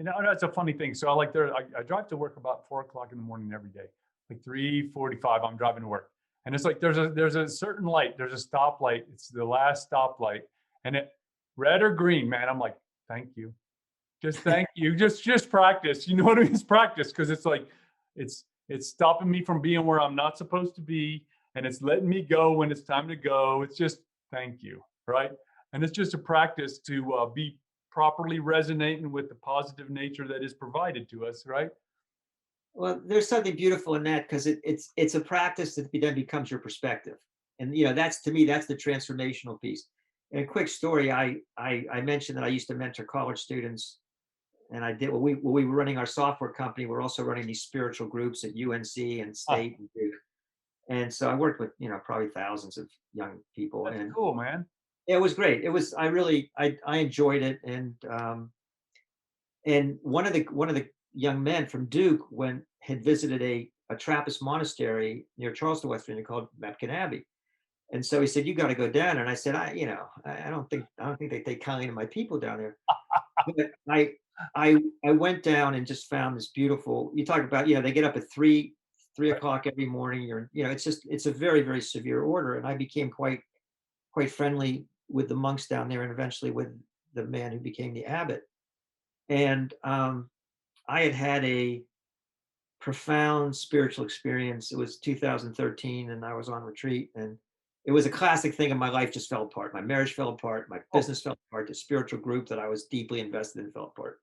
that's a funny thing. So I drive to work about 4 o'clock in the morning every day, like 3:45. I'm driving to work, and it's like there's a certain light. There's a stoplight. It's the last stoplight, and it red or green, man. I'm like, thank you, just thank you, just practice. You know what I mean? It's practice because it's like it's stopping me from being where I'm not supposed to be, and it's letting me go when it's time to go. It's just thank you, right? And it's just a practice to be properly resonating with the positive nature that is provided to us, right? Well, there's something beautiful in that because it's a practice that then becomes your perspective, and that's to me that's the transformational piece. And a quick story, I mentioned that I used to mentor college students, and I did when we were running our software company. We're also running these spiritual groups at UNC and Ah, State and Duke, and so I worked with probably thousands of young people, that's and cool, man. it was great. It was I really I enjoyed it, and one of the young men from Duke had visited a Trappist monastery near Charleston, West Virginia called Metcalfe Abbey. And so he said, "You got to go down." And I said, I don't think they take kindly to my people down there. But I went down and just found this beautiful. You talk about, they get up at three Right. o'clock every morning. It's a very, very severe order. And I became quite friendly with the monks down there and eventually with the man who became the abbot. And I had a profound spiritual experience. It was 2013 and I was on retreat, and it was a classic thing in my life just fell apart. My marriage fell apart, my Oh, business fell apart, the spiritual group that I was deeply invested in fell apart.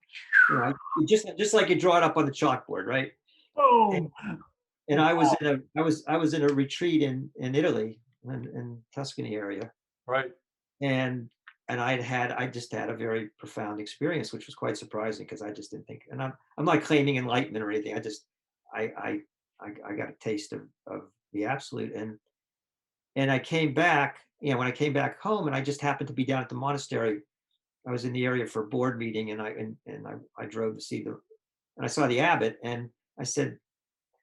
Just like you draw it up on the chalkboard, right? And, boom. and I was in a retreat in Italy, in Tuscany area, Right. and I just had a very profound experience, which was quite surprising because I just didn't think. And I'm not claiming enlightenment or anything. I I I got a taste of the absolute, and I came back. When I came back home, and I just happened to be down at the monastery. I was in the area for a board meeting, and I drove to see and I saw the abbot, and I said,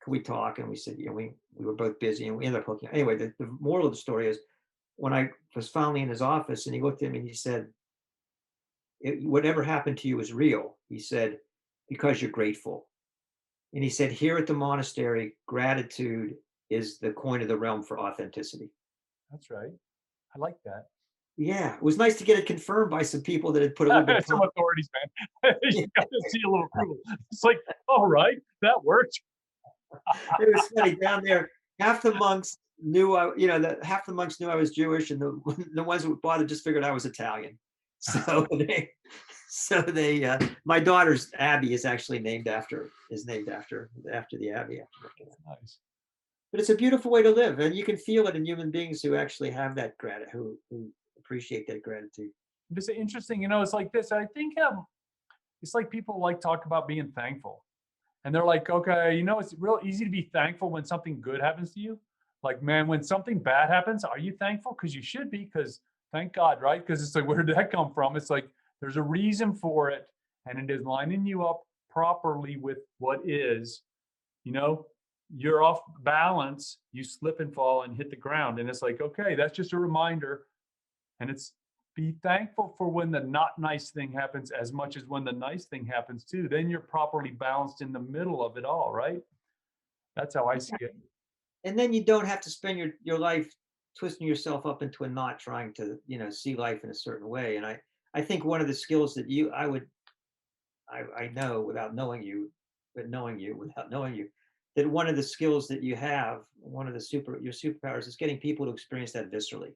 "Can we talk?" And we said, we were both busy, and we ended up hooking. Anyway, the moral of the story is when I was finally in his office, and he looked at me and he said, "Whatever happened to you is real." He said, "Because you're grateful." And he said, "Here at the monastery, gratitude is the coin of the realm for authenticity." That's right. I like that. Yeah, it was nice to get it confirmed by some people that had put a little bit of Some time. authorities, man. You got to see a little approval. It's like, all right, that worked. It was funny down there. Half the monks knew half the monks knew I was Jewish, and the ones who bothered just figured I was Italian. So my daughter's Abby is actually named after the Abbey after looking That's at. nice. But it's a beautiful way to live, and you can feel it in human beings who actually have that gratitude, who appreciate that gratitude. It's interesting, it's like this. I think it's like people like talk about being thankful. And they're like, okay, it's real easy to be thankful when something good happens to you. Like, man, when something bad happens, are you thankful? Because you should be, because thank God, right? Because it's like, where did that come from? It's like there's a reason for it, and it is lining you up properly with what is, you know, you're off balance, you slip and fall and hit the ground. And it's like, okay, that's just a reminder. And it's be thankful for when the not nice thing happens as much as when the nice thing happens too. Then you're properly balanced in the middle of it all, right? That's how I see it. And then you don't have to spend your life twisting yourself up into a knot trying to see life in a certain way. And I think one of the skills that I know without knowing you, but knowing you without knowing you, that one of the skills that you have, one of your superpowers is getting people to experience that viscerally.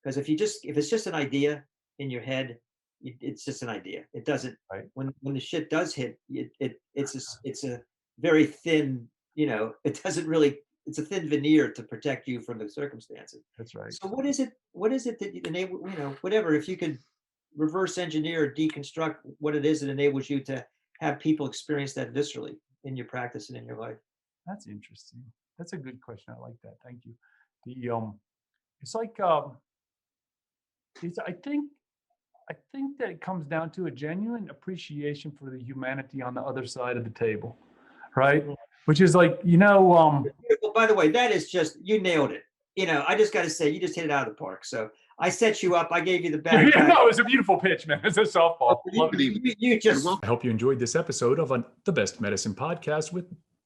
Because if it's just an idea in your head, it's just an idea. It doesn't. Right. When the shit does hit, it's a very thin. It doesn't really. It's a thin veneer to protect you from the circumstances. That's right. So what is it? What is it that you enable? Whatever. If you could reverse engineer or deconstruct what it is that enables you to have people experience that viscerally in your practice and in your life. That's interesting. That's a good question. I like that. Thank you. The it's like it's I think that it comes down to a genuine appreciation for the humanity on the other side of the table, right? Which is like, Beautiful. By the way, that is just you nailed it. I just got to say, you just hit it out of the park. So I set you up. I gave you the Yeah, backpack. no, it was a beautiful pitch, man. It's a softball. Love it. You just I hope you enjoyed this episode of The Best Medicine Podcast with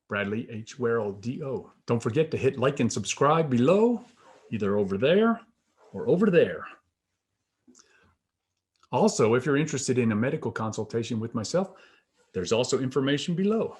Bradley H. Werrell, DO. Don't forget to hit like and subscribe below, either over there or over there. Also, if you're interested in a medical consultation with myself, there's also information below.